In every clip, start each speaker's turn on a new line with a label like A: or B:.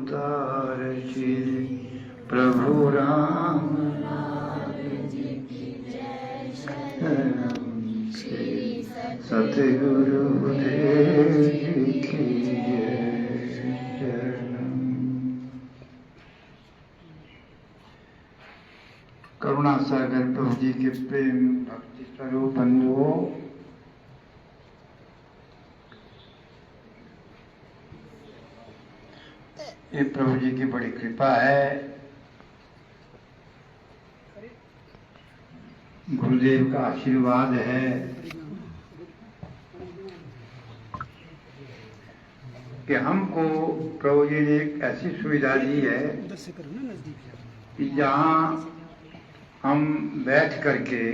A: अवतार श्री प्रभु राम श्री सतगुरु देव की करुणा सागर प्रभु जी के प्रेम भक्ति स्वरूप बंधुओं, ये प्रभु जी की बड़ी कृपा है। गुरुदेव का आशीर्वाद है कि हमको प्रभु जी ने एक ऐसी सुविधा दी है कि जहाँ हम बैठ करके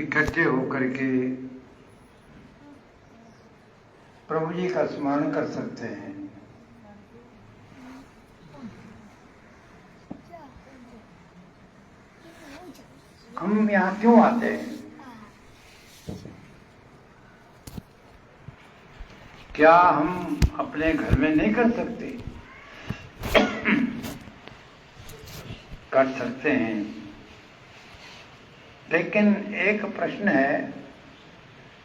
A: इकट्ठे होकर के प्रभु जी का स्मरण कर सकते हैं। हम यहाँ क्यों आते हैं? क्या हम अपने घर में नहीं कर सकते? कर सकते हैं, लेकिन एक प्रश्न है,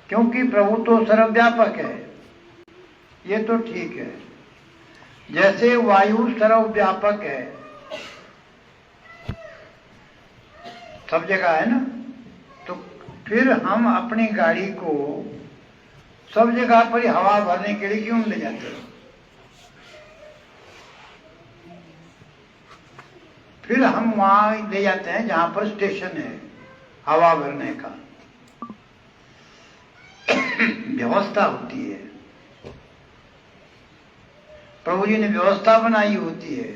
A: क्योंकि प्रभु तो सर्वव्यापक है, ये तो ठीक है। जैसे वायु सर्वव्यापक है, सब जगह है ना, तो फिर हम अपनी गाड़ी को सब जगह पर हवा भरने के लिए क्यों ले जाते हैं? फिर हम वहां ले जाते हैं जहां पर स्टेशन है हवा भरने का। व्यवस्था होती है, प्रभु जी ने व्यवस्था बनाई होती है,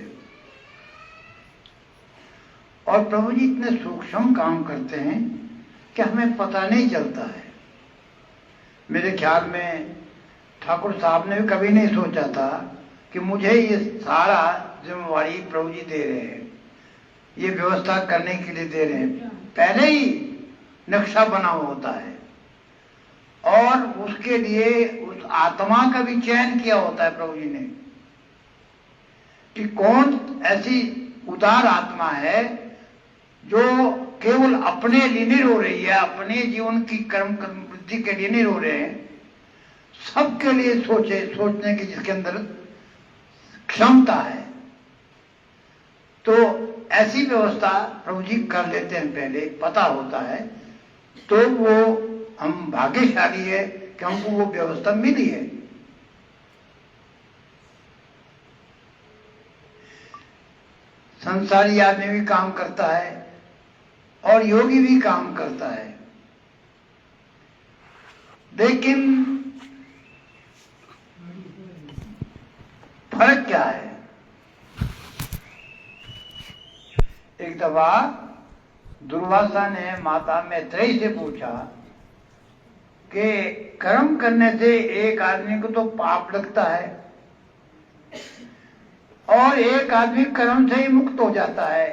A: और प्रभु जी इतने सूक्ष्म काम करते हैं कि हमें पता नहीं चलता है। मेरे ख्याल में ठाकुर साहब ने भी कभी नहीं सोचा था कि मुझे ये सारा जिम्मेवारी प्रभु जी दे रहे हैं, ये व्यवस्था करने के लिए दे रहे हैं। पहले ही नक्शा बना होता है और उसके लिए उस आत्मा का भी चयन किया होता है प्रभु जी ने कि कौन ऐसी उदार आत्मा है जो केवल अपने लिए नहीं रो रही है, अपने जीवन की कर्म वृद्धि के लिए नहीं रो रहे हैं, सबके लिए सोचने की जिसके अंदर क्षमता है। तो ऐसी व्यवस्था प्रभु जी कर लेते हैं, पहले पता होता है, तो वो हम भाग्यशाली है कि हमको वो व्यवस्था मिली है। संसारी आदमी भी काम करता है और योगी भी काम करता है, लेकिन फर्क क्या है? एक दफा दुर्वासा ने माता मैत्रेयी से पूछा कि कर्म करने से एक आदमी को तो पाप लगता है और एक आदमी कर्म से ही मुक्त हो जाता है,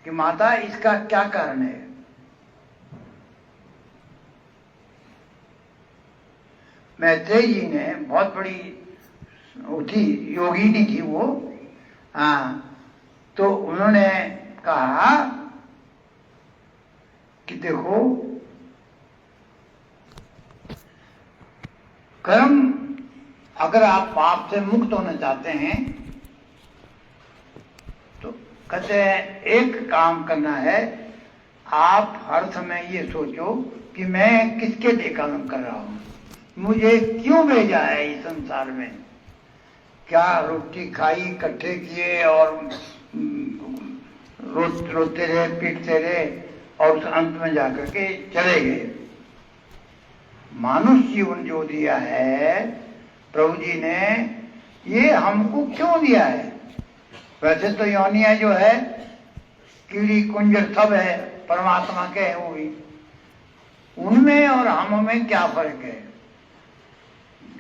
A: कि माता इसका क्या कारण है? मैत्रेयी जी ने, बहुत बड़ी थी, योगिनी थी वो, तो उन्होंने कहा कि देखो, कर्म, अगर आप पाप से मुक्त होना चाहते हैं तो कहते हैं एक काम करना है, आप हर समय ये सोचो कि मैं किसके लिए काम कर रहा हूं, मुझे क्यों भेजा है इस संसार में। क्या रोटी खाई, इकट्ठे किए और रोते रहे, पीटते रहे और अंत में जाकर के चले गए। मानुष जीवन जो दिया है प्रभु जी ने, ये हमको क्यों दिया है? वैसे तो योनिया जो है, कीड़ी कुंजर सब है, परमात्मा के है वो भी, उनमें और हम में क्या फर्क है?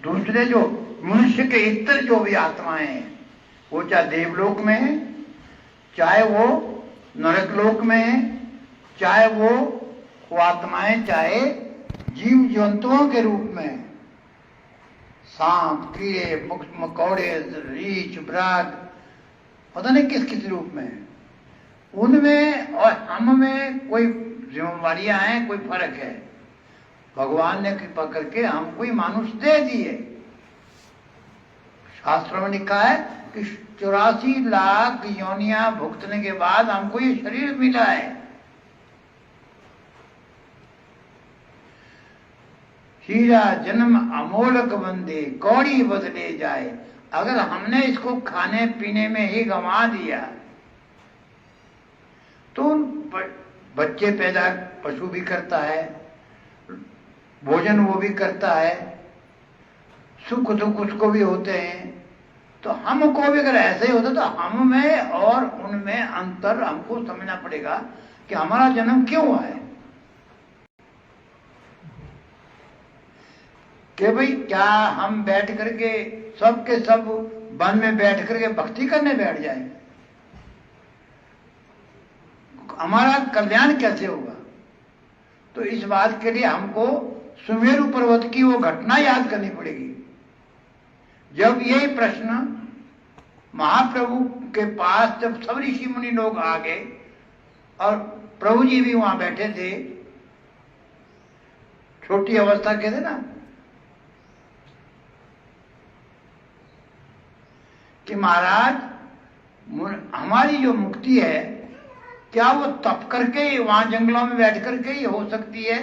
A: दूसरे जो मनुष्य के इतर जो भी आत्माएं हैं, वो चाहे देवलोक में है, चाहे वो नरक लोक में है, चाहे वो आत्माएं चाहे जीव जंतुओं के रूप में, सांप, कीड़े, मकोड़े, रीछ, बराग, पता नहीं किस किस रूप में, उनमें और हम में कोई जिम्मेवारियां हैं, कोई फर्क है। भगवान ने कृपा करके हमको ही मानुष दे दिए। शास्त्रों में लिखा है कि 84 लाख योनियां भुगतने के बाद हमको ये शरीर मिला है। हीरा जन्म अमोलक बंदे, कौड़ी बदले जाए। अगर हमने इसको खाने पीने में ही गंवा दिया तो बच्चे पैदा पशु भी करता है, भोजन वो भी करता है, सुख दुख उसको भी होते हैं। तो हमको भी अगर ऐसे ही होता तो हम में और उनमें अंतर हमको समझना पड़ेगा कि हमारा जन्म क्यों हुआ है। कि भाई क्या हम बैठ करके सब के सब वन में बैठ करके भक्ति करने बैठ जाए? हमारा कल्याण कैसे होगा? तो इस बात के लिए हमको सुमेरु पर्वत की वो घटना याद करनी पड़ेगी। जब यही प्रश्न महाप्रभु के पास जब सब ऋषि मुनि लोग आ गए और प्रभु जी भी वहां बैठे थे, छोटी अवस्था के थे ना, कि महाराज हमारी जो मुक्ति है क्या वो तप करके वहां जंगलों में बैठ करके ही हो सकती है?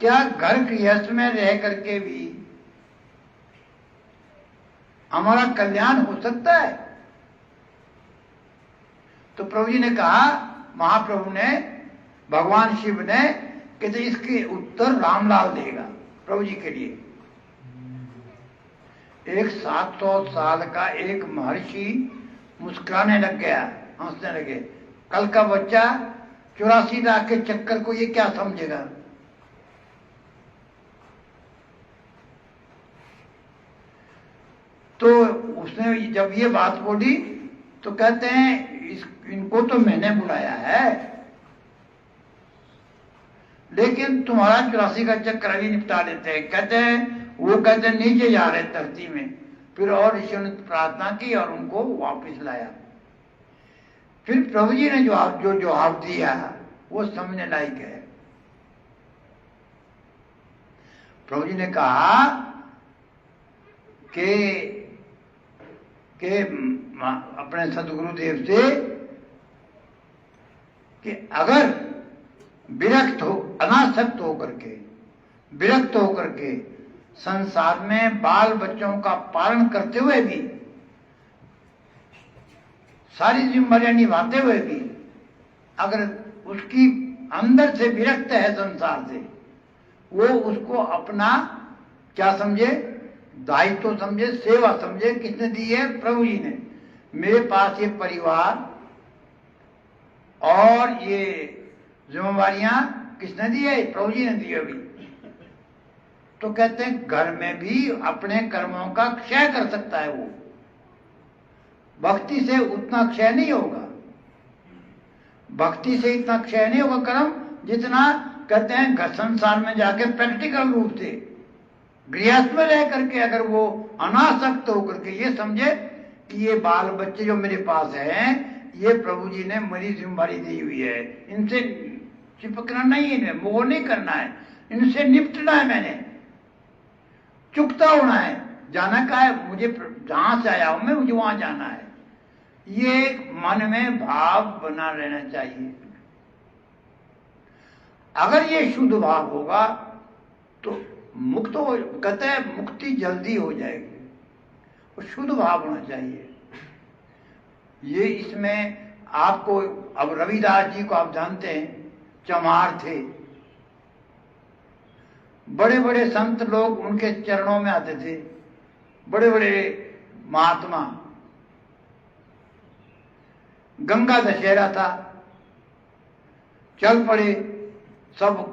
A: क्या घर गृहस्थ में रह करके भी हमारा कल्याण हो सकता है? तो प्रभु जी ने कहा, महाप्रभु ने, भगवान शिव ने, कि तो इसके उत्तर रामलाल देगा प्रभु जी के लिए। एक 700 साल का एक महर्षि मुस्कुराने लग गया, हंसने लगे। कल का बच्चा 84 लाख के चक्कर को ये क्या समझेगा? तो उसने जब ये बात बोली तो कहते हैं इनको तो मैंने बुलाया है, लेकिन तुम्हारा 84 का चक्कर अभी निपटा देते हैं। कहते हैं वो कहते हैं नीचे जा रहे धरती में। फिर और ऋषियों ने प्रार्थना की और उनको वापस लाया। फिर प्रभु जी ने जो जवाब दिया वो समझने लायक है। प्रभु जी ने कहा कि अपने सदगुरुदेव से कि अगर विरक्त हो, अनासक्त होकर के, विरक्त होकर के संसार में बाल बच्चों का पालन करते हुए भी, सारी जिम्मेदारियां निभाते हुए भी, अगर उसकी अंदर से विरक्त है संसार से, वो उसको अपना क्या समझे? दायित्व तो समझे, सेवा समझे। किसने दी है? प्रभु जी ने। मेरे पास ये परिवार और ये जिम्मेवारियां किसने दी है? प्रभु जी ने दी अभी। तो कहते हैं घर में भी अपने कर्मों का क्षय कर सकता है वो, भक्ति से उतना क्षय नहीं होगा। भक्ति से इतना क्षय नहीं होगा कर्म जितना कहते हैं घर संसार में जाके प्रैक्टिकल रूप से गृहस्थ में रह करके अगर वो अनासक्त होकर के ये समझे कि ये बाल बच्चे जो मेरे पास हैं ये प्रभु जी ने मेरी जिम्मेदारी दी हुई है, इनसे चिपकना नहीं है, मोह नहीं करना है, इनसे निपटना है, मैंने चुकता होना है, जाना का है, मुझे जहां से आया हूं मैं मुझे वहां जाना है। ये मन में भाव बना रहना चाहिए। अगर ये शुद्ध भाव होगा तो मुक्त हो, कहते हैं मुक्ति जल्दी हो जाएगी। और शुद्ध भाव होना चाहिए। ये इसमें आपको, अब रविदास जी को आप जानते हैं, चमार थे, बड़े बड़े संत लोग उनके चरणों में आते थे, बड़े बड़े महात्मा। गंगा दशहरा था, चल पड़े सब,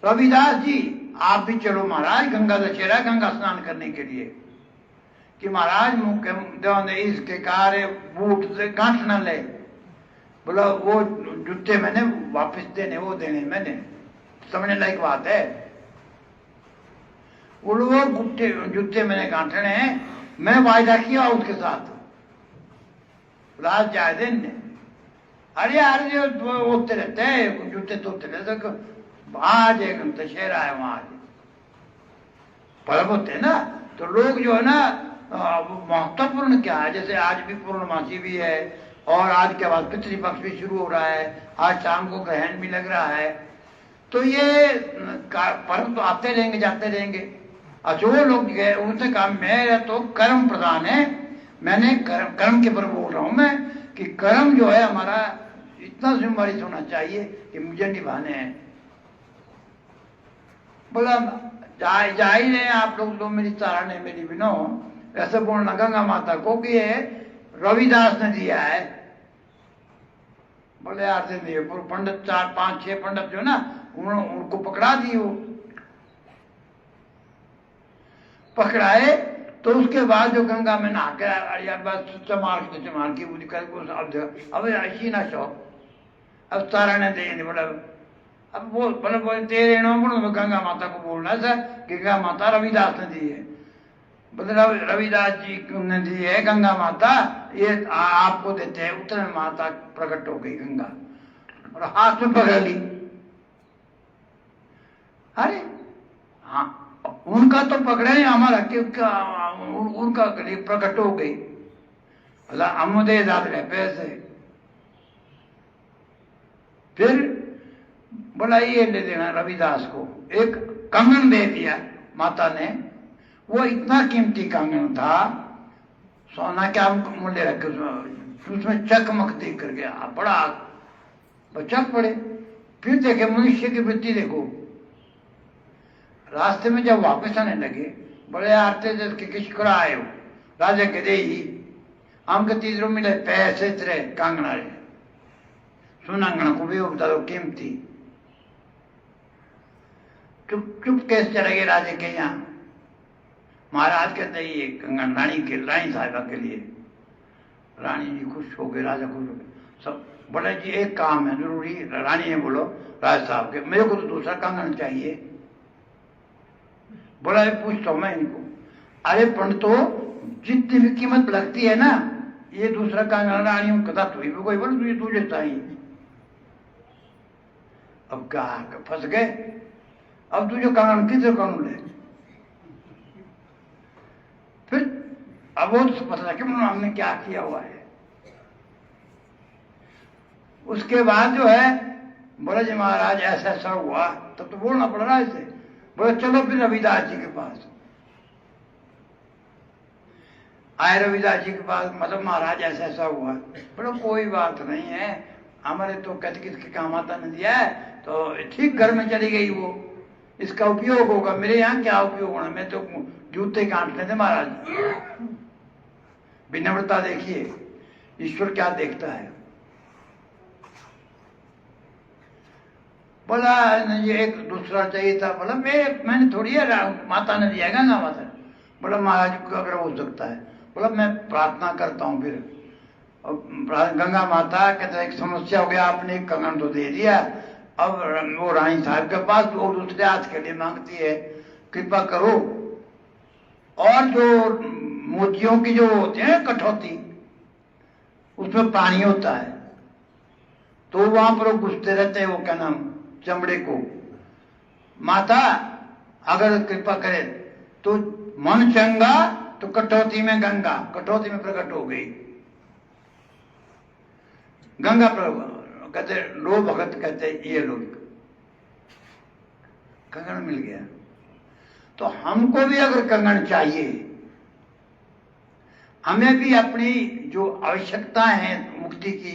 A: रविदास जी आप भी चलो महाराज, गंगा दशहरा, गंगा स्नान करने के लिए। कि महाराज मुख्य इसके कार्य बूट से गांठ न ले, बोला वो जूते मैंने वापस देने, वो देने मैंने, समझने लायक बात है। वो गुट्टे जूते मैंने गांठने हैं, मैं वायदा किया उसके साथ रात जाए दिन ने। अरे यार जो होते रहते हैं जूते तोते रहते, आज एक दशहरा है वहां, आज पर्व होते हैं ना, तो लोग जो है ना महत्वपूर्ण क्या है, जैसे आज भी पूर्णमासी भी है और आज के बाद पितृपक्ष भी शुरू हो रहा है, आज शाम को ग्रहण भी लग रहा है, तो ये पर्व तो आते रहेंगे जाते रहेंगे। जो लोग गए उनसे कहा मेरा तो कर्म प्रधान है, मैंने कर्म के पर बोल रहा हूं मैं कि कर्म जो है हमारा इतना जिम्मेदारी होना चाहिए कि मुझे निभाने हैं। बोला जा ही रहे आप लोग तो मेरी तारा ने मेरी बिनो, ऐसे बोलना गंगा माता को कि ये रविदास ने दिया है। बोले यार से दिए पंडित 4 5 6 पंडित जो ना उनको पकड़ा दिए, वो पकड़ाए तो उसके बाद जो गंगा में नहा के बस चमार की वो निकल अब ऐसी ना शौक अब तारा ने दे बोला, अब बोले तेरे बोलो गंगा माता को बोलना था गंगा माता रविदास ने दी है। बोले रविदास जी ने दी है गंगा माता, ये आपको देते हैं। उतने माता प्रकट हो गई गंगा और हाथ में पकड़ ली। अरे हाँ उनका तो पकड़े, हमारा उनका प्रकट हो गई। बोला हम दे रहे पैसे। फिर बोला ये ले देना रविदास को। एक कंगन दे दिया माता ने, वो इतना कीमती कंगन था, सोना क्या मूल्य रखे उसमें चकमक देख कर गया बड़ा बच्चा पड़े। फिर देखे मनुष्य की वृत्ति देखो, रास्ते में जब वापस आने लगे बड़े आरते के किस करा आए हो राजा के दे ही हमके तीसरों मिले पैसे तेरे कांगना रे सुनांगना को भी बता दो कीमती। चुप चुप कैसे चले गए राजा के यहाँ। महाराज कहते ये कंगन रानी साहिबा के लिए। रानी जी खुश हो गए, राजा खुश हो गए। सब बोले जी एक काम है जरूरी। रानी ने बोलो राजा साहब के मेरे को तो दूसरा कंगन चाहिए। बोला पूछता हूं मैं इनको। अरे पंडितो जितनी भी कीमत लगती है ना ये दूसरा कंगन रानी कदा तू भी कोई बोले तुझे तुझे चाहिए। अब क्या फंस गए। अब तुझे कंगन किधर कौन ले। फिर अब वो पता था कि हमने क्या किया हुआ है। उसके बाद जो है बोले जी महाराज ऐसा ऐसा हुआ, तब तो बोलना पड़ रहा है इसे। बोले चलो फिर रविदास जी के पास आए। रविदास जी के पास मतलब महाराज ऐसा ऐसा हुआ। बोलो कोई बात नहीं है, हमारे तो कहते किसके काम आता नहीं दिया है तो ठीक घर में चली गई वो, इसका उपयोग होगा। मेरे यहाँ क्या उपयोग होना, मैं तो जूते काटने थे महाराज। विनम्रता देखिए ईश्वर क्या देखता है। बोला ये एक दूसरा चाहिए था। बोला मैंने थोड़ी है माता ने दिया गंगा माता। बोला महाराज को अगर हो सकता है। बोला मैं प्रार्थना करता हूँ। फिर गंगा माता कहते एक समस्या हो गया, आपने एक कंगन तो दे दिया, अब वो रानी साहब के पास वो दूसरे हाथ के लिए मांगती है, कृपा करो। और जो मोतियों की जो होते हैं कठौती उसमें पानी होता है तो वहां पर वो घुसते रहते हैं, वो क्या नाम चमड़े को। माता अगर कृपा करे तो मन चंगा तो कटौती में गंगा, कटौती में प्रकट हो गई गंगा। कहते लो भगत कहते ये लोग कंगन मिल गया। तो हमको भी अगर कंगन चाहिए, हमें भी अपनी जो आवश्यकता है मुक्ति की,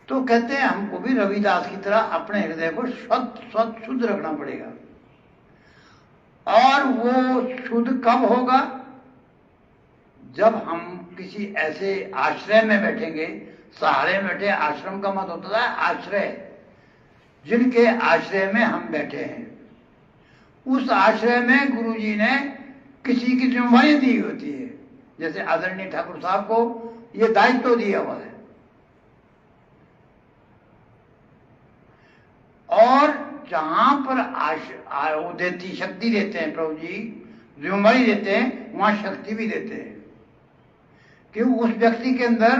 A: तो कहते हैं हमको भी रविदास की तरह अपने हृदय को स्वच्छ शुद्ध रखना पड़ेगा। और वो शुद्ध कब होगा, जब हम किसी ऐसे आश्रय में बैठेंगे। सहारे में बैठे, आश्रम का मत होता है आश्रय, जिनके आश्रय में हम बैठे हैं। उस आश्रय में गुरुजी ने किसी की जिम्मेदारी दी होती है, जैसे आदरणीय ठाकुर साहब को ये दायित्व दिया हुआ है। और जहां पर वो देती शक्ति देते हैं प्रभु जी, जिम्मेदारी देते हैं, वहां शक्ति भी देते हैं कि उस व्यक्ति के अंदर,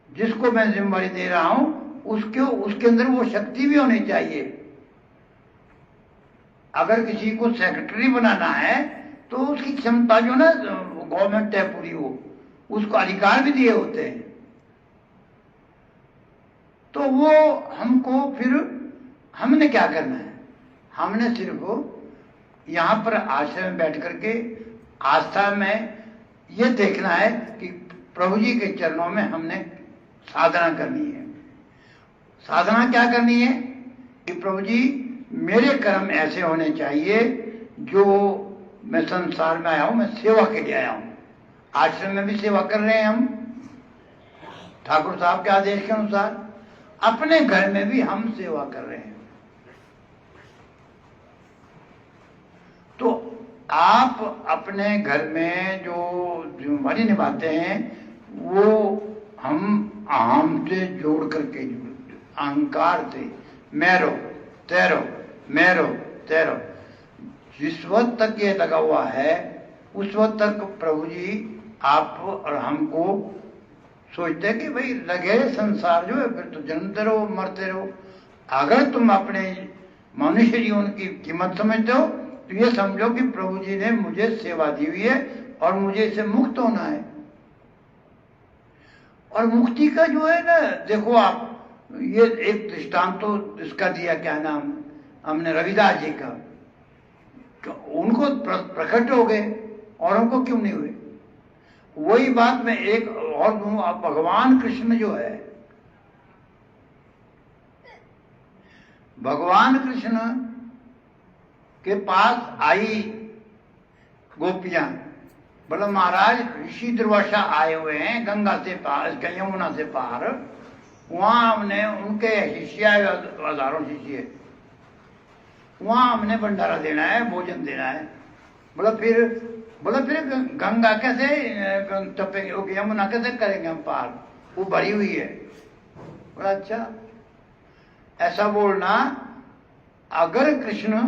A: जिसको मैं जिम्मेदारी दे रहा हूं, उसके अंदर वो शक्ति भी होनी चाहिए। अगर किसी को सेक्रेटरी बनाना है तो उसकी क्षमता जो ना गवर्नमेंट है पूरी, वो उसको अधिकार भी दिए होते हैं। तो वो हमको फिर हमने क्या करना है, हमने सिर्फ यहां पर आश्रम में बैठ करके आस्था में ये देखना है कि प्रभु जी के चरणों में हमने साधना करनी है। साधना क्या करनी है कि प्रभु जी मेरे कर्म ऐसे होने चाहिए, जो मैं संसार में आया हूं, मैं सेवा के लिए आया हूं। आश्रम में भी सेवा कर रहे हैं हम ठाकुर साहब के आदेश के अनुसार, अपने घर में भी हम सेवा कर रहे हैं। तो आप अपने घर में जो जिम्मेदारी निभाते हैं वो हम अहम से जोड़ करके, अहंकार से, मेरो तेरो मेरो तेरो, जिस वक्त तक ये लगा हुआ है उस वक्त तक प्रभु जी आप और हमको सोचते हैं कि भाई लगे संसार जो है, फिर तो जन्मते रहो मरते रहो। अगर तुम अपने मनुष्य जीवन की कीमत समझते हो तो ये समझो कि प्रभु जी ने मुझे सेवा दी हुई है और मुझे इससे मुक्त होना है। और मुक्ति का जो है ना, देखो आप, ये एक दृष्टांत तो इसका दिया, क्या नाम हमने, रविदास जी का, उनको प्रकट हो गए और उनको क्यों नहीं हुए। वही बात मैं एक और दूं, आप भगवान कृष्ण जो है, भगवान कृष्ण के पास आई गोपियां, बोला महाराज ऋषि दुर्वासा आए हुए हैं गंगा से पार, यमुना से पार, वहां हमने उनके शिष्य, हजारों शिष्य, वहां हमने भंडारा देना है, भोजन देना है। बोला फिर गंगा कैसे टपेंगे, यमुना कैसे करेंगे हम पार, वो भरी हुई है। बोला अच्छा, ऐसा बोलना, अगर कृष्ण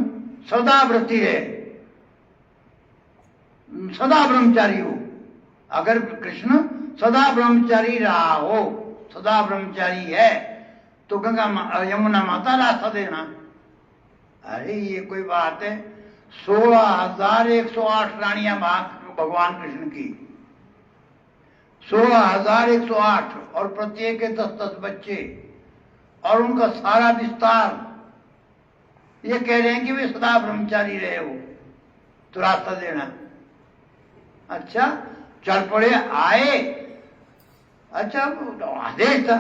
A: सदा व्रती है, सदा ब्रह्मचारी हो, अगर कृष्ण सदा ब्रह्मचारी रहा हो, सदा ब्रह्मचारी है, तो गंगा यमुना माता रास्ता देना। अरे ये कोई बात है, 16,108 रानियां भगवान कृष्ण की, 16,108, और प्रत्येक के 10-10 बच्चे, और उनका सारा विस्तार, ये कह रहे हैं कि वे सदा ब्रह्मचारी रहे हो तो रास्ता देना। अच्छा चल पड़े, आए, अच्छा आदेश था,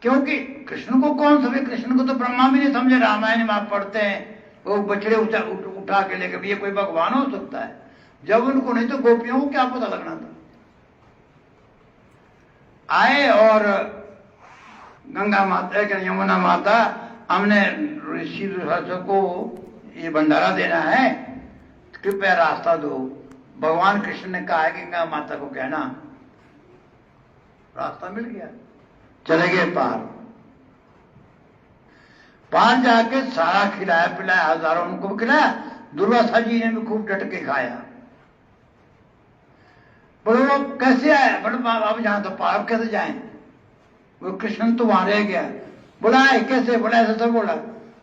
A: क्योंकि कृष्ण को कौन समझे, कृष्ण को तो ब्रह्मा भी नहीं समझे। रामायण में आप पढ़ते हैं, वो बछड़े उठा के लेकर, ये कोई भगवान हो सकता है, जब उनको नहीं तो गोपियों को क्या पता लगना था। आए और गंगा माता, यमुना माता, हमने ऋषि को ये भंडारा देना है, कृपया रास्ता दो। भगवान कृष्ण ने कहा है कि गंगा माता को कहना, रास्ता मिल गया, चले गए पार जाके सारा खिलाया पिलाया, हजारों उनको खिलाया, दुर्वासा जी ने भी खूब डट के खाया। बोले वो कैसे आए, बोले अब जहां तो पार कैसे जाए, वो कृष्ण तो वहां रह गया। बोला है कैसे, बोला ऐसा सब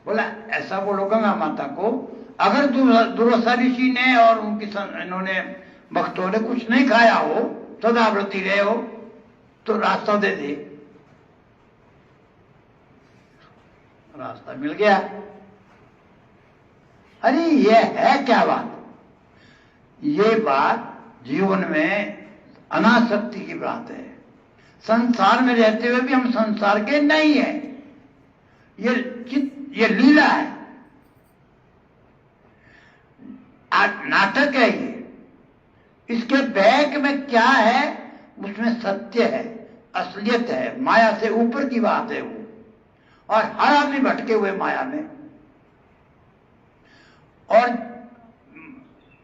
A: बोला ऐसा बोलो गंगा माता को, अगर दुर्वासा ऋषि ने और उनकी इन्होंने भक्तों ने कुछ नहीं खाया हो, सदाव्रती रहे हो, तो रास्ता दे दे। रास्ता मिल गया। अरे ये है क्या बात, ये बात जीवन में अनासक्ति की बात है। संसार में रहते हुए भी हम संसार के नहीं है, ये लीला है, नाटक है ये। इसके बैक में क्या है, उसमें सत्य है, असलियत है, माया से ऊपर की बात है वो, और हर आदमी भटके हुए माया में। और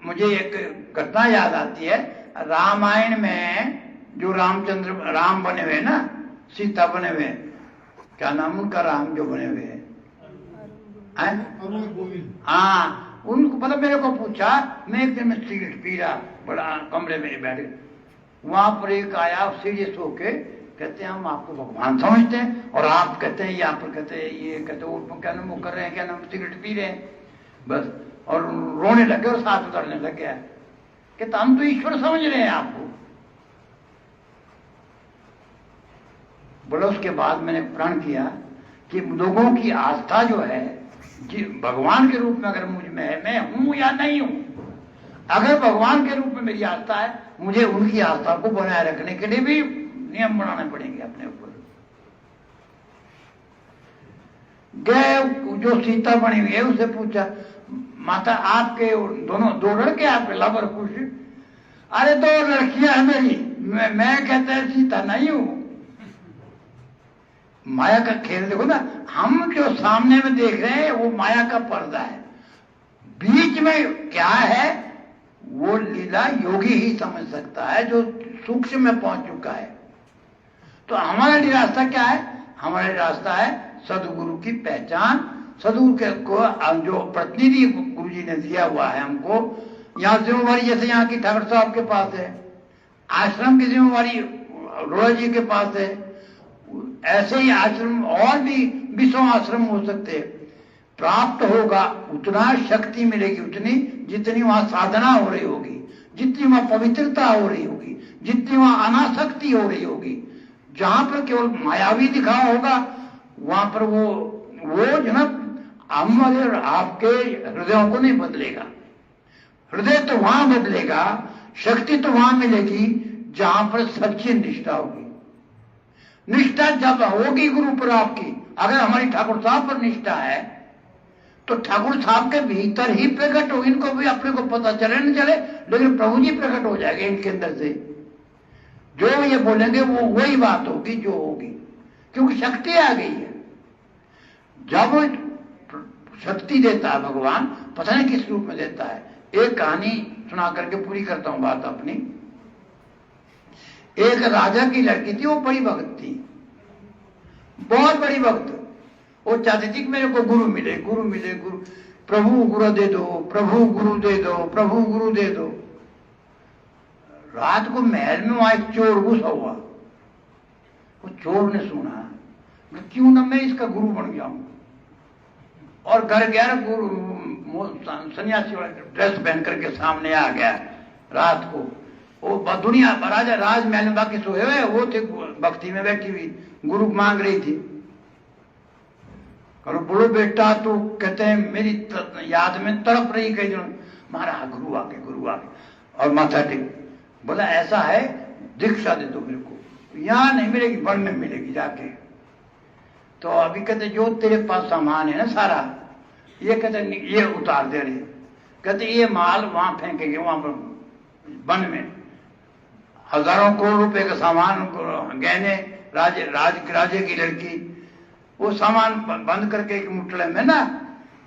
A: मुझे एक घटना याद आती है, रामायण में जो राम बने हुए ना, सीता बने हुए, क्या नाम उनका, राम जो बने हुए हैं, हाँ, उनको मतलब मेरे को पूछा, मैं एक दिन में सिगरेट पी रहा, बड़ा कमरे में बैठे, वहां पर एक आया सीरियस होके, कहते हैं हम आपको भगवान समझते हैं और आप कहते हैं यहाँ पर कहते हैं ये कहते वो क्या नाम कर रहे हैं, क्या नाम सिगरेट पी रहे हैं बस, और रोने लगे और साथ उतरने लग गया। कहते हम तो ईश्वर समझ रहे हैं आपको। बोला उसके बाद मैंने प्रण किया कि लोगों की आस्था जो है भगवान के रूप में अगर मुझ में है, मैं हूं या नहीं हूं, अगर भगवान के रूप में मेरी आस्था है, मुझे उनकी आस्था को बनाए रखने के लिए भी नियम बनाने पड़ेंगे अपने ऊपर। गए जो सीता बनी हुई है उससे पूछा, माता आपके दोनों दो लड़के आपके लवर खुश? अरे दो लड़कियां है मेरी, मैं कहते हैं सीता नहीं हूं। माया का खेल देखो ना, हम जो सामने में देख रहे हैं वो माया का पर्दा है, बीच में क्या है वो लीला योगी ही समझ सकता है जो सूक्ष्म में पहुंच चुका है। तो हमारा रास्ता क्या है? हमारा रास्ता है सदगुरु की पहचान, सदगुरु के को जो प्रतिनिधि गुरु जी ने दिया हुआ है हमको, यहाँ जिम्मेवारी जैसे यहाँ की ठाकुर साहब के पास है, आश्रम की जिम्मेवारी रोड़ा जी के पास है, ऐसे ही आश्रम और भी 20 आश्रम हो सकते हैं। प्राप्त होगा उतना शक्ति मिलेगी, उतनी जितनी वहां साधना हो रही होगी, जितनी वहां पवित्रता हो रही होगी, जितनी वहां अनासक्ति हो रही होगी। जहां पर केवल मायावी दिखावा होगा वहां पर वो जो ना हम वाले आपके हृदयों को नहीं बदलेगा। हृदय तो वहां बदलेगा, शक्ति तो वहां मिलेगी जहां पर सच्ची निष्ठा होगी। निष्ठा जब होगी गुरु पर आपकी, अगर हमारी ठाकुर साहब पर निष्ठा है तो ठाकुर साहब के भीतर ही प्रकट हो, इनको भी अपने को पता चले न चले, लेकिन प्रभु जी प्रकट हो जाएंगे इनके अंदर से। जो ये बोलेंगे वो वही बात होगी जो होगी, क्योंकि शक्ति आ गई है। जब शक्ति देता है भगवान, पता नहीं किस रूप में देता है। एक कहानी सुना करके पूरी करता हूं बात अपनी। एक राजा की लड़की थी, वो बड़ी भक्त थी, बहुत बड़ी भक्त। वो चाहती थी कि मेरे को गुरु मिले, गुरु मिले, गुरु प्रभु गुरु दे दो, प्रभु गुरु दे दो, प्रभु गुरु दे दो। रात को महल में वहां एक चोर घुसा हुआ। वो चोर ने सुना, क्यों ना मैं इसका गुरु बन जाऊं, और घर गया, गुरु सन्यासी वाला ड्रेस पहन करके सामने आ गया रात को। वो दुनिया राजा राजमहल में बाकी सोए हुए, वो थे भक्ति में बैठी हुई, गुरु मांग रही थी। करो बोलो बेटा, तो कहते हैं मेरी याद में तड़प रही, कई दिनों महाराज गुरु आके, गुरु आके, और माथा टेक। बोला ऐसा है दीक्षा दे दो मेरे को, यहां नहीं मिलेगी, वन में मिलेगी जाके। तो अभी कहते जो तेरे पास सामान है ना सारा, ये कहते ये उतार दे रहे, कहते ये माल वहां फेंकेंगे, वहां पर वन में हजारों करोड़ रुपए का सामान, गहने, राजे की लड़की, वो सामान बंद करके एक मुठले में ना,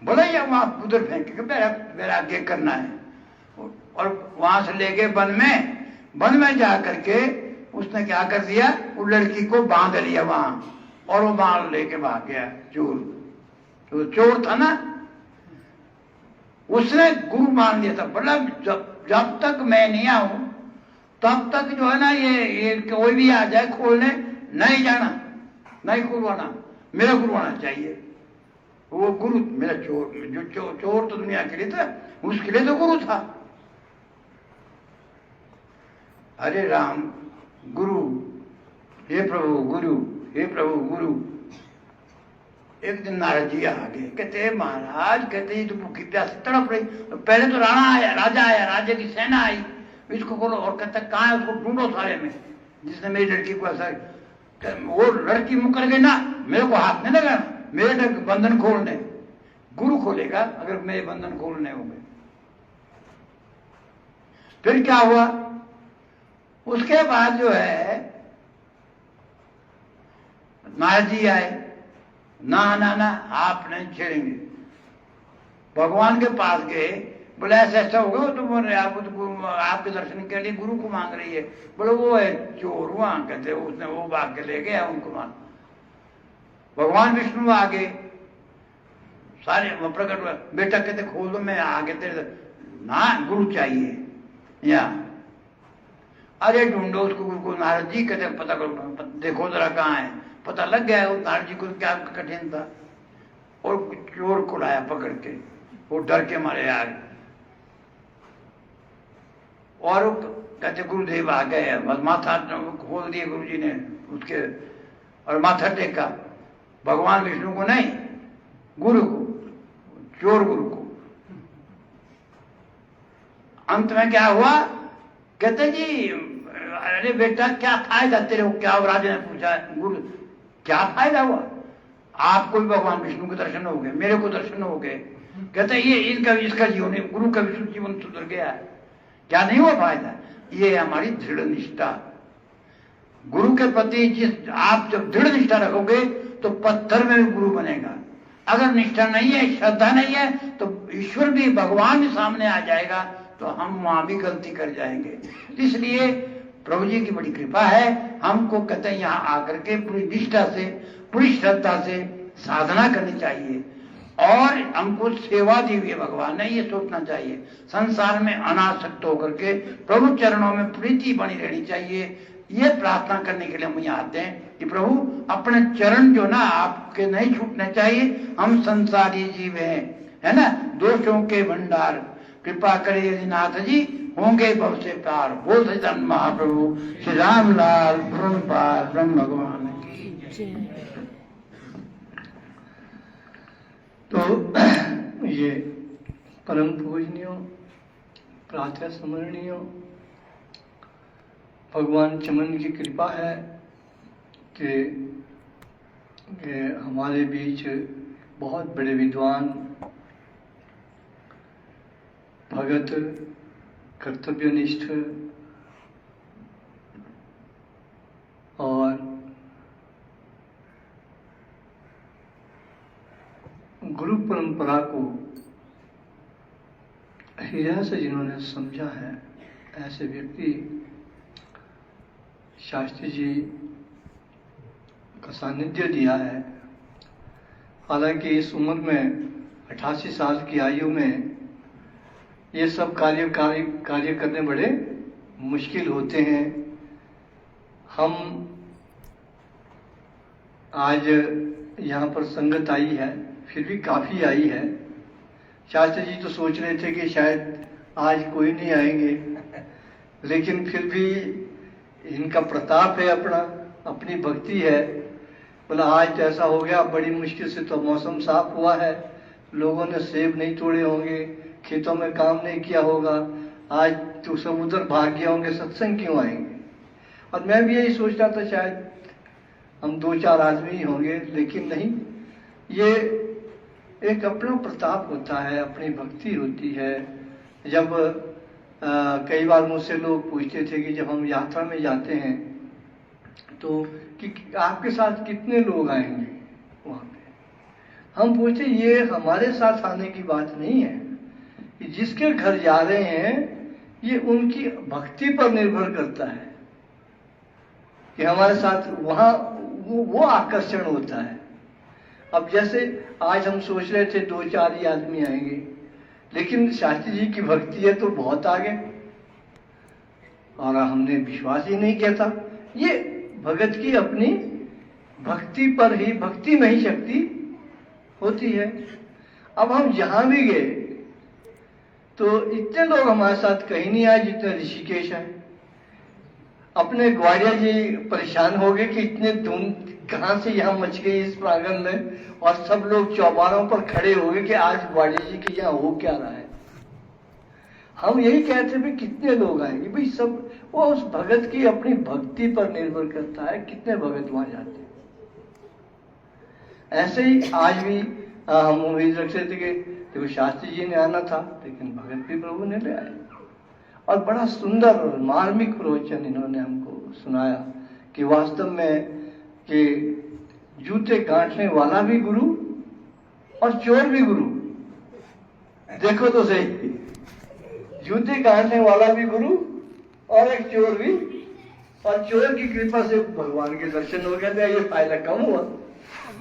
A: बोला ये वहां उधर फेंकेंगे, मेरा आगे करना है। और वहां से लेके वन में जा करके उसने क्या कर दिया, वो लड़की को बांध लिया वहां, और वो माल लेके भाग गया चोर। तो चोर था ना, उसने गुरु मान लिया था। बोला जब तक मैं नहीं आऊं तब तक जो है ना ये कोई भी आ जाए खोलने, नहीं जाना, नहीं खुलवाना, मेरा गुरु आना चाहिए। वो गुरु मेरा चोर, जो चोर तो दुनिया के लिए था, उसके लिए तो गुरु था। हरे राम गुरु, हे प्रभु गुरु, हे प्रभु गुरु। एक दिन नारद जी आ गए, कहते महाराज, कहते ये तो भूखी प्यासी तड़प रही। पहले तो राजा आया, राजा की सेना आई, इसको बोलो, और कहता कहाँ है, उसको ढूंढो सारे में जिसने मेरी लड़की को ऐसा। वो लड़की मुकर गई ना, मेरे को हाथ नहीं लगाना, मेरे बंधन खोलने, गुरु खोलेगा अगर मेरे बंधन खोलने होंगे। फिर क्या हुआ, उसके बाद जो है नारद जी आए, ना ना ना आप नहीं छेड़ेंगे। भगवान के पास गए, बोले ऐसा ऐसा हो गया, तो बोले आपके दर्शन के लिए गुरु को मांग रही है। बोले वो है चोर, वहां कहते उसने वो भाग के ले गया उनको मान। भगवान विष्णु आगे, सारे वो प्रकट हुआ, बेटा कहते खोल दो, मैं आगे तेरे ना गुरु चाहिए या अरे ढूंढो उसको गुरु को। नारद जी कहते पता करो, देखो जरा कहाँ है। पता लग गया नारद जी को क्या कठिन था, और चोर को लाया पकड़ के, वो डर के मारे आ गए। और कहते गुरुदेव आ गए, बस माथा खोल दिए गुरु जी ने उसके, और माथा टेका भगवान विष्णु को नहीं, गुरु को, चोर गुरु को। अंत में क्या हुआ, कहते जी अरे बेटा क्या फायदा तेरे को, क्या राजा ने पूछा, गुरु क्या फायदा हुआ, आपको भी भगवान विष्णु के दर्शन हो गए, मेरे को दर्शन हो गए। कहते ये इसका जीवन, गुरु का विष्णु जीवन सुधर गया है, क्या नहीं हुआ फायदा। ये हमारी दृढ़ निष्ठा, गुरु के प्रति जिस आप जब दृढ़ निष्ठा रखोगे तो पत्थर में भी गुरु बनेगा। अगर निष्ठा नहीं है, श्रद्धा नहीं है, तो ईश्वर भी, भगवान भी सामने आ जाएगा, तो हम वहां भी गलती कर जाएंगे। इसलिए प्रभु जी की बड़ी कृपा है, हमको कहते हैं यहाँ आकर के पूरी निष्ठा से, पूरी श्रद्धा से साधना करनी चाहिए, और हमको सेवा दी हुई है भगवान ने, ये सोचना चाहिए। संसार में अनासक्त होकर के प्रभु चरणों में प्रीति बनी रहनी चाहिए। ये प्रार्थना करने के लिए हम यहाँ आते हैं कि प्रभु अपने चरण जो ना आपके नहीं छूटने चाहिए। हम संसारी जीव हैं, है ना, दोषों के भंडार, कृपा करे यदि नाथ जी, होंगे भव से पार। बोल सचिदानंद महाप्रभु श्री रामलाल ब्रह्मपाल ब्रह्म भगवान की।
B: तो ये परम पूजनीयों, प्रातः स्मरणीयों, भगवान चमन की कृपा है कि हमारे बीच बहुत बड़े विद्वान, भगत, कर्तव्यनिष्ठ और गुरु परंपरा को हृदय से जिन्होंने समझा है, ऐसे व्यक्ति शास्त्री जी का सानिध्य दिया है। हालांकि इस उम्र में 88 साल की आयु में ये सब कार्य करने बड़े मुश्किल होते हैं। हम आज यहाँ पर संगत आई है, फिर भी काफ़ी आई है। शास्त्री जी तो सोच रहे थे कि शायद आज कोई नहीं आएंगे, लेकिन फिर भी इनका प्रताप है, अपनी भक्ति है। बोला आज तो ऐसा हो गया, बड़ी मुश्किल से तो मौसम साफ हुआ है, लोगों ने सेब नहीं तोड़े होंगे, खेतों में काम नहीं किया होगा, आज तो सब उधर भाग गए होंगे, सत्संग क्यों आएंगे। और मैं भी यही सोच रहा था शायद हम 2-4 आदमी ही होंगे, लेकिन नहीं, ये एक अपना प्रताप होता है, अपनी भक्ति होती है। जब कई बार मुझसे लोग पूछते थे कि जब हम यात्रा में जाते हैं तो कि आपके साथ कितने लोग आएंगे वहाँ पे। हम पूछते ये हमारे साथ आने की बात नहीं है, कि जिसके घर जा रहे हैं ये उनकी भक्ति पर निर्भर करता है कि हमारे साथ वहाँ वो आकर्षण होता है। अब जैसे आज हम सोच रहे थे 2-4 ही आदमी आएंगे, लेकिन शास्त्री जी की भक्ति है तो बहुत आगे, और हमने विश्वास ही नहीं किया था। ये भगत की अपनी भक्ति पर ही, भक्ति में ही शक्ति होती है। अब हम जहां भी गए तो इतने लोग हमारे साथ कहीं नहीं आए जितने ऋषिकेश है। अपने ग्वालियर जी परेशान हो गए कि इतने धूम कहां से यहाँ मच गई इस प्रांगण में, और सब लोग चौबारों पर खड़े हो गए कि आज ग्वालियर जी के यहाँ हो क्या रहा है। हम यही कहते हैं कितने लोग आएंगे भाई, सब वो उस भगत की अपनी भक्ति पर निर्भर करता है, कितने भगत वहां जाते हैं। ऐसे ही आज भी हम उम्मीद रखते थे कि देखो शास्त्री जी ने आना था, लेकिन भगत भी प्रभु ने ले आए, और बड़ा सुंदर और मार्मिक प्रवचन इन्होंने हमको सुनाया कि वास्तव में कि जूते गांठने वाला भी गुरु और चोर भी गुरु। देखो तो सही, जूते गांठने वाला भी गुरु और एक चोर भी, और चोर की कृपा से भगवान के दर्शन हो गए थे। ये फायदा कम हुआ,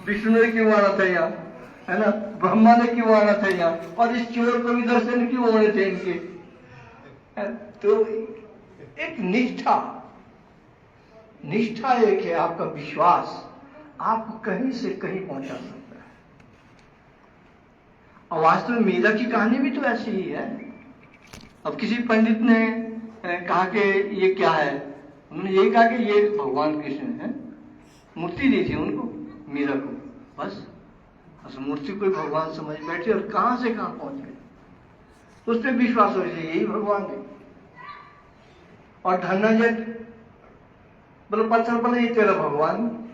B: विष्णु ने क्यों आना था यहाँ, है ना, ब्रह्मा ने क्यों आना था यहाँ, और इस चोर को भी दर्शन क्यों होने थे इनके। तो एक निष्ठा एक है, आपका विश्वास आपको कहीं से कहीं पहुंचा सकता है। और वास्तव में मीरा की कहानी भी तो ऐसी ही है। अब किसी पंडित ने कहा कि ये क्या है, उन्होंने यही कहा कि ये भगवान कृष्ण है, मूर्ति दी थी उनको, मीरा को, बस मूर्ति को भगवान समझ बैठे और कहां से कहां पहुंच गए। उस पर विश्वास हो जाए यही भगवान है। और धनाजट बोले पत्थर बोले ये तेरा भगवान,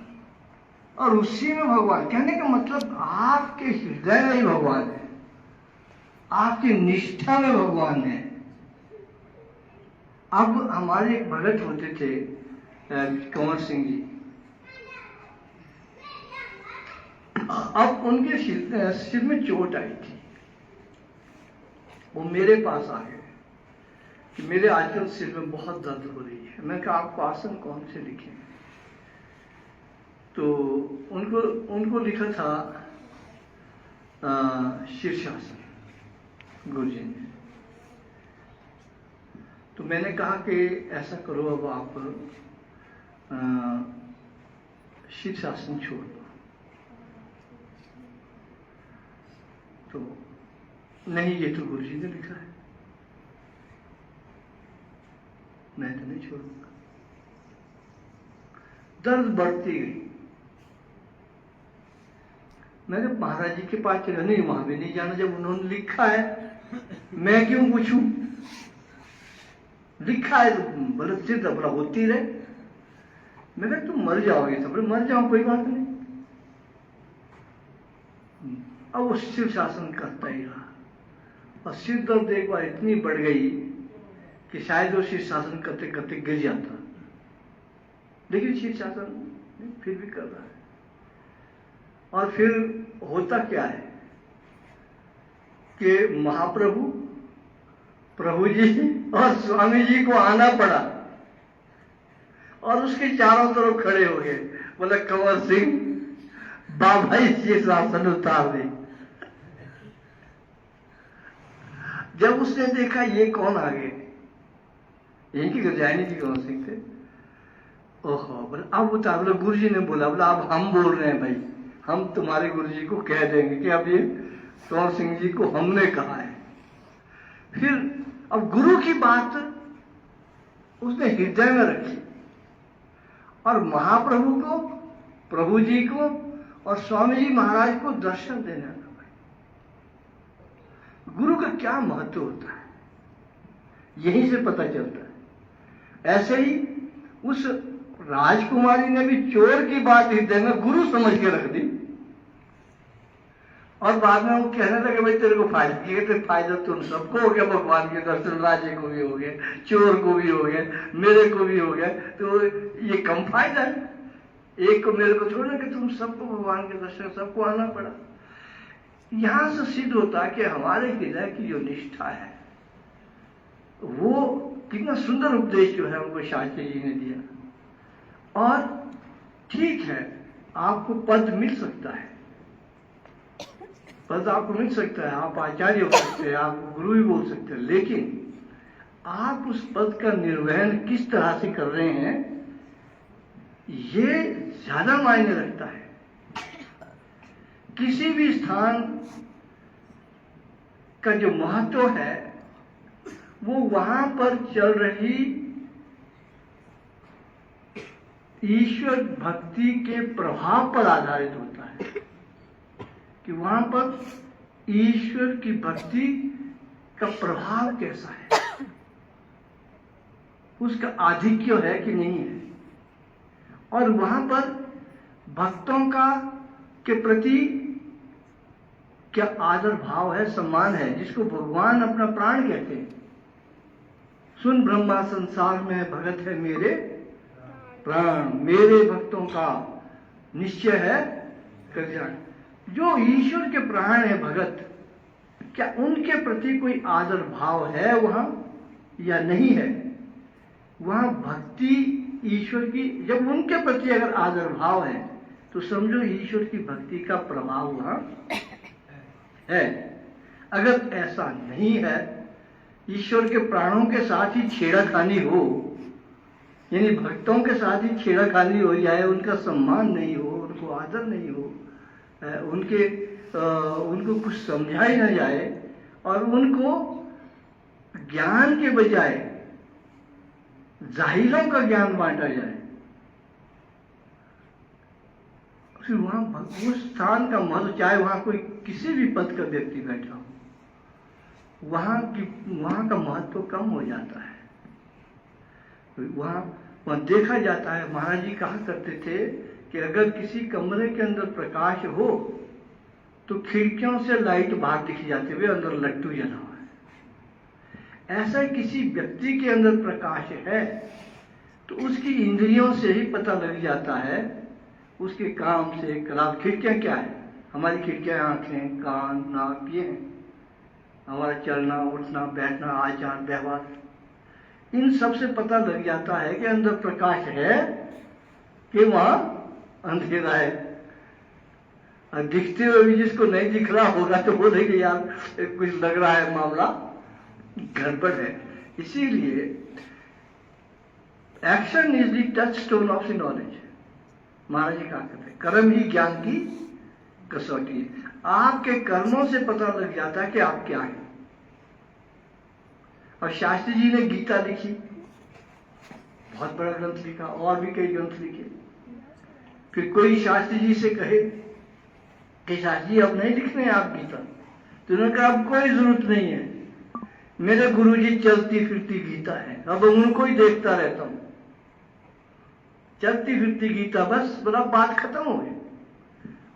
B: और उसी में भगवान, कहने का मतलब आपके हृदय में ही भगवान है, आपकी निष्ठा में भगवान है। अब हमारे एक भगत होते थे कंवर सिंह जी, अब उनके सिर में चोट आई थी, वो मेरे पास आ गए कि मेरे आजकल सिर में बहुत दर्द हो रही है। मैं कहा आपको आसन कौन से लिखे, तो उनको लिखा था शीर्षासन गुरु जी ने। तो मैंने कहा कि ऐसा करो, अब आप शीर्षासन छोड़ दो। तो नहीं, ये तो गुरु जी ने लिखा है, मैं तो नहीं छोड़ूंगा। दर्द बढ़ती गई। मैंने महाराज जी के पास चला, नहीं वहां भी नहीं जाना, जब उन्होंने लिखा है मैं क्यों पूछूं, लिखा है तो बोले सिर दबरा होती रहे। मैंने तुम मर जाओगे, तो बोले मर जाओ कोई बात नहीं। अब वो शीर्षासन करता ही रहा, और सिर दर्द एक बार इतनी बढ़ गई कि शायद वो शीर्षासन करते करते गिर जाता, लेकिन शीर्षासन फिर भी कर रहा है। और फिर होता क्या है कि महाप्रभु, प्रभु जी और स्वामी जी को आना पड़ा, और उसके चारों तरफ खड़े हो गए, बोले कंवर सिंह बाबा शीर्षासन उतार दे। जब उसने देखा ये कौन आ गए, यही की गजानी जी कंवर सिंह थे, ओहो बोले अब उतार। बोले गुरु जी ने बोला, बोला अब हम बोल रहे हैं भाई, हम तुम्हारे गुरु जी को कह देंगे कि अब ये कंवर सिंह जी को हमने कहा है। फिर अब गुरु की बात उसने हृदय में रखी, और महाप्रभु को, प्रभु जी को और स्वामी जी महाराज को दर्शन देने लगा। गुरु का क्या महत्व होता है यहीं से पता चलता है। ऐसे ही उस राजकुमारी ने भी चोर की बात हृदय में गुरु समझ के रख दी, और बाद में वो कहने लगे भाई तेरे को फायदा किया, तेरे फायदा तुम सबको हो गया, भगवान के दर्शन राजे को भी हो गए, चोर को भी हो गए, मेरे को भी हो गया, तो ये कम फायदा है, एक को मेरे को थोड़ा कि तुम सबको भगवान के दर्शन सबको आना पड़ा। यहां से सिद्ध होता है कि हमारे हृदय की जो निष्ठा है, वो कितना सुंदर उपदेश जो है उनको शास्त्री जी ने दिया। और ठीक है, आपको पद मिल सकता है, पद आपको मिल सकता है, आप आचार्य हो सकते हैं, आप गुरु भी बोल सकते हैं, लेकिन आप उस पद का निर्वहन किस तरह से कर रहे हैं, ये ज्यादा मायने रखता है। किसी भी स्थान का जो महत्व है वो वहां पर चल रही ईश्वर भक्ति के प्रभाव पर आधारित होता है, कि वहां पर ईश्वर की भक्ति का प्रभाव कैसा है, उसका आधिक्य है कि नहीं है, और वहां पर भक्तों का के प्रति क्या आदर भाव है, सम्मान है, जिसको भगवान अपना प्राण कहते हैं। सुन ब्रह्मा संसार में भगत है मेरे प्राण, मेरे भक्तों का निश्चय है कल्याण। जो ईश्वर के प्राण है भगत, क्या उनके प्रति कोई आदर भाव है वहां या नहीं है? वहां भक्ति ईश्वर की, जब उनके प्रति अगर आदर भाव है तो समझो ईश्वर की भक्ति का प्रभाव वहां है। अगर ऐसा नहीं है, ईश्वर के प्राणों के साथ ही छेड़ाखानी हो, यानी भक्तों के साथ ही छेड़ाखानी हो जाए, उनका सम्मान नहीं हो, उनको आदर नहीं हो, उनको कुछ समझा ही न जाए और उनको ज्ञान के बजाय जाहिलों का ज्ञान बांटा जाए, फिर वहां उस स्थान का महत्व, चाहे वहां कोई किसी भी पद का व्यक्ति बैठा हो, वहां का महत्व कम हो जाता है। वहां देखा जाता है, महाराज जी कहा करते थे कि अगर किसी कमरे के अंदर प्रकाश हो तो खिड़कियों से लाइट बाहर दिख जाते हुए अंदर लट्टू जला हुआ है। ऐसा किसी व्यक्ति के अंदर प्रकाश है तो उसकी इंद्रियों से ही पता लग जाता है, उसके काम से कलाम। खिड़कियां क्या है? हमारी खिड़कियां आंखें, कान, नाक, ये हैं। हमारा चलना, उठना, बैठना, आचार व्यवहार, इन सब से पता लग जाता है कि अंदर प्रकाश है कि वहां अंधेरा है। और दिखते हुए भी जिसको नहीं दिख रहा होगा तो बोलेंगे यार कुछ लग रहा है, मामला गड़बड़ है। इसीलिए action is the touchstone of the knowledge. Maharaj ji कहा करते हैं कर्म ही ज्ञान की कसौटी है। आपके कर्मों से पता लग जाता है कि आप क्या हैं। और शास्त्री जी ने गीता लिखी, बहुत बड़ा ग्रंथ लिखा, और भी कई ग्रंथ लिखे। फिर कोई शास्त्री जी से कहे कि शास्त्री जी अब नहीं लिखने आप गीता, तो उन्होंने कहा अब कोई जरूरत नहीं है, मेरे गुरुजी चलती फिरती गीता है, अब उनको ही देखता रहता हूं। चलती फिरती गीता, बस बड़ा बात खत्म हो गई,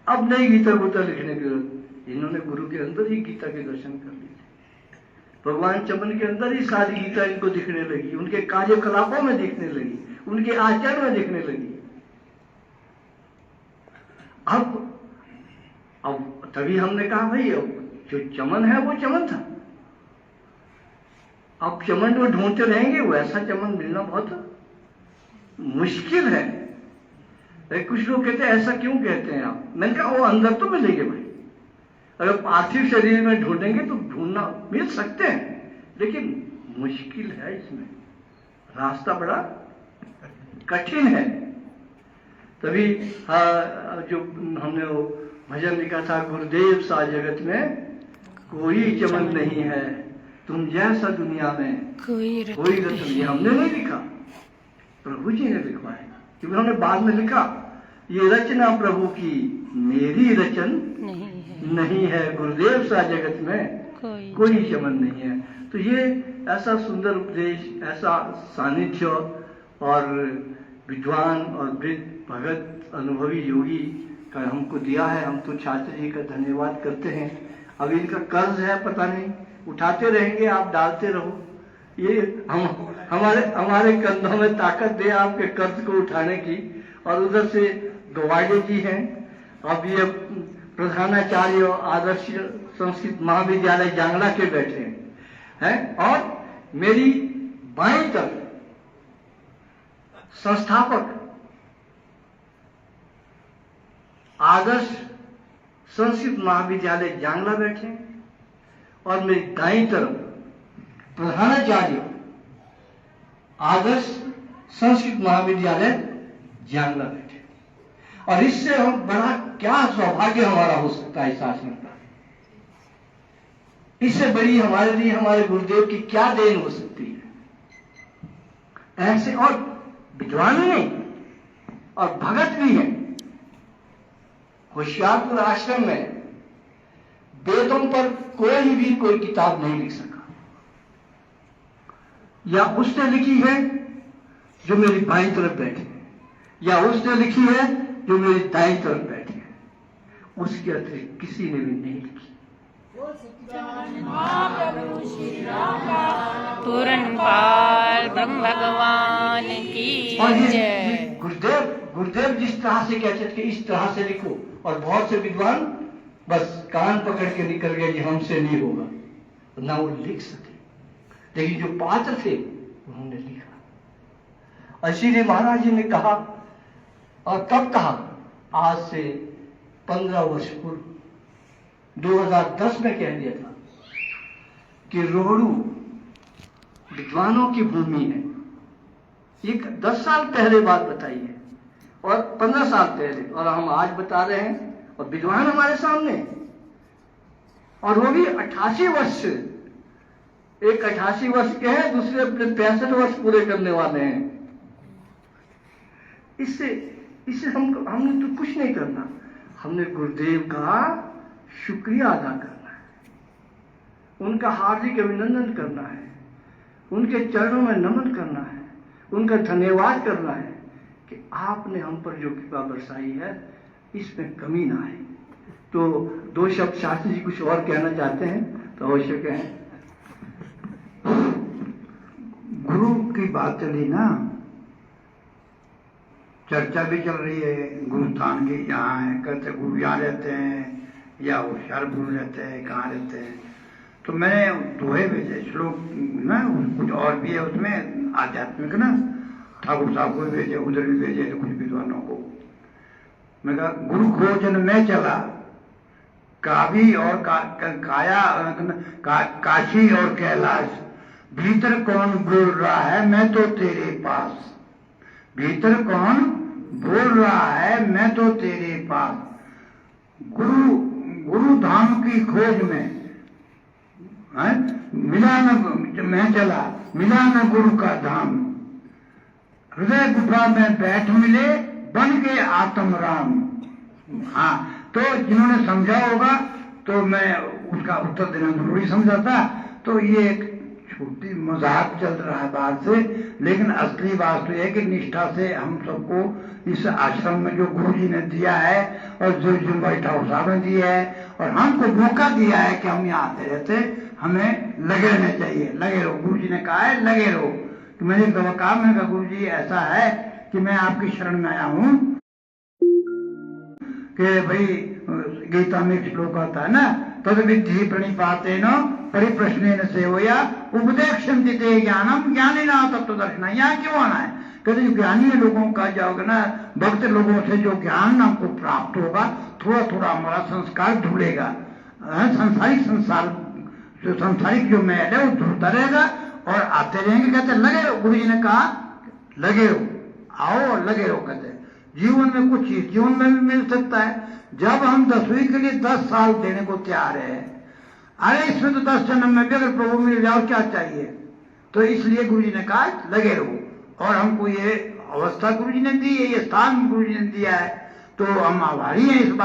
B: अब नहीं गीता गूता लिखने की जरूरत। इन्होंने गुरु के अंदर ही गीता के दर्शन कर लिए। भगवान चमन के अंदर ही सारी गीता इनको दिखने लगी, उनके कार्यकलापों में दिखने लगी, उनके आचरण में दिखने लगी। अब तभी हमने कहा भाई अब जो चमन है वो चमन था, अब चमन वो ढूंढते रहेंगे, वैसा चमन मिलना बहुत मुश्किल है। कुछ लोग कहते हैं ऐसा क्यों कहते हैं आप? मैंने कहा वो अंदर तो मिलेंगे भाई, अगर पार्थिव शरीर में ढूंढेंगे तो ढूंढना मिल सकते हैं, लेकिन मुश्किल है, इसमें रास्ता बड़ा कठिन है। तभी जो हमने वो भजन लिखा था, गुरुदेव सा जगत में कोई चमन नहीं है, तुम जैसा दुनिया में कोई रतन नहीं। हमने नहीं लिखा, प्रभु जी ने लिखवा है, क्योंकि उन्होंने बाद में लिखा ये रचना प्रभु की, मेरी रचन नहीं है, गुरुदेव सा जगत में कोई चमन नहीं है। तो ये ऐसा सुंदर उपदेश, ऐसा सानिध्य और विद्वान और वृद्ध भगत अनुभवी योगी का हमको दिया है। हम तो छात्र जी का धन्यवाद करते हैं। अब इनका कर्ज है, पता नहीं, उठाते रहेंगे, आप डालते रहो। ये हमारे कंधों में ताकत दे आपके कर्ज को उठाने की। और उधर से गवाड़े जी हैं, अब ये प्रधानाचार्य आदर्श संस्कृत महाविद्यालय जांगला के बैठे हैं। और मेरी बाईं तरफ संस्थापक आदर्श संस्कृत महाविद्यालय जांगला बैठे हैं, और मेरी दाईं तरफ प्रधानाचार्य आदर्श संस्कृत महाविद्यालय जांगला बैठे। और इससे हम बड़ा क्या सौभाग्य हमारा हो सकता है इस आश्रम का, इससे बड़ी हमारे लिए हमारे गुरुदेव की क्या देन हो सकती है। ऐसे और विद्वान भी नहीं और भगत भी हैं। होशियारपुर आश्रम में वेदों पर कोई किताब नहीं लिख सका, या उसने लिखी है जो मेरी बाईं तरफ बैठे हैं, या उसने लिखी है जो मेरी दाईं तरफ बैठे हैं, उसके अतिरिक्त किसी ने भी नहीं लिखी।
C: पूरनपाल ब्रह्म भगवान की जय।
B: गुरुदेव जिस तरह से कहते थे इस तरह से लिखो, और बहुत से विद्वान बस कान पकड़ के निकल गए कि हमसे नहीं होगा, ना वो लिख सके। लेकिन जो पात्र थे उन्होंने लिखा। इसीलिए महाराज जी ने कहा, और कब कहा? आज से 15 वर्ष पूर्व, 2010 में कह दिया था कि रोहड़ू विद्वानों की भूमि है। ये 10 साल पहले बात बताई है और 15 साल पहले, और हम आज बता रहे हैं और विद्वान हमारे सामने, और वो भी 88 वर्ष से। एक 88 वर्ष के हैं, दूसरे अपने 65 वर्ष पूरे करने वाले हैं। इससे हमने तो कुछ नहीं करना, हमने गुरुदेव का शुक्रिया अदा करना है, उनका हार्दिक अभिनंदन करना है, उनके चरणों में नमन करना है, उनका धन्यवाद करना है कि आपने हम पर जो कृपा बरसाई है इसमें कमी ना आए। तो 2 शब्द शास्त्री जी कुछ और कहना चाहते हैं तो अवश्य कहें।
A: गुरु की बात चली ना, चर्चा भी चल रही है गुरुस्थान की, यहाँ है, कहते गुरु यहाँ रहते हैं या होशियारपुर रहते हैं, कहाँ रहते हैं। तो मैंने दोहे भेजे श्लोक ना, कुछ और भी है उसमें आध्यात्मिक ना, ठाकुर साहब को भी भेजे, उधर भी भेजे कुछ विद्वानों को। मैं कहा गुरु खोजन में चला, काशी और काशी और कैलाश, भीतर कौन बोल रहा है मैं तो तेरे पास, भीतर कौन बोल रहा है मैं तो तेरे पास। गुरु धाम की खोज में मिला न मैं चला, मिला न गुरु का धाम, हृदय गुफा में बैठ मिले बन के आत्म राम। हाँ, तो जिन्होंने समझा होगा तो मैं उसका उत्तर देना जरूरी समझा था। तो ये एक छोटी मजाक चल रहा है बाहर से, लेकिन असली बात तो है कि निष्ठा से हम सबको इस आश्रम में जो गुरु जी ने दिया है और जो जिम्मेदारी ठाकुर साहब ने दी है और हमको मौका दिया है कि हम यहाँ आते रहते, हमें लगे रहने चाहिए। लगे रहो, गुरु जी ने कहा है लगे रहो। तो मैंने एक दफा कहा, मैंने कहा गुरु जी ऐसा है कि मैं आपकी शरण में आया हूँ कि भाई गीता में एक श्लोक आता है ना, तद विद्धि प्रणिपातेन परिप्रश्नेन सेवया उपदेक्षन्ति ते ज्ञानम ज्ञानिना तत्वदर्शन। यहाँ क्यों आना है? कहते ज्ञानी लोगों का जाओगे ना, भक्त लोगों से जो ज्ञान हमको प्राप्त होगा, थोड़ा थोड़ा हमारा संस्कार धुलेगा, संसारिक जो मैल है वो धुलता रहेगा और आते रहेंगे। कहते लगे रहो, गुरु जी ने कहा लगे रहो, आओ लगे रहो। कहते जीवन में कुछ चीज जीवन में भी मिल सकता है। जब हम 10वीं के लिए 10 साल देने को तैयार है, अरे इसमें तो 10 जन्म में भी अगर प्रभु मिल जाओ क्या चाहिए। तो इसलिए गुरु जी ने कहा लगे रहो, और हमको ये अवस्था गुरु जी ने दी है, ये स्थान गुरु जी ने दिया है, तो हम आभारी हैं इस बात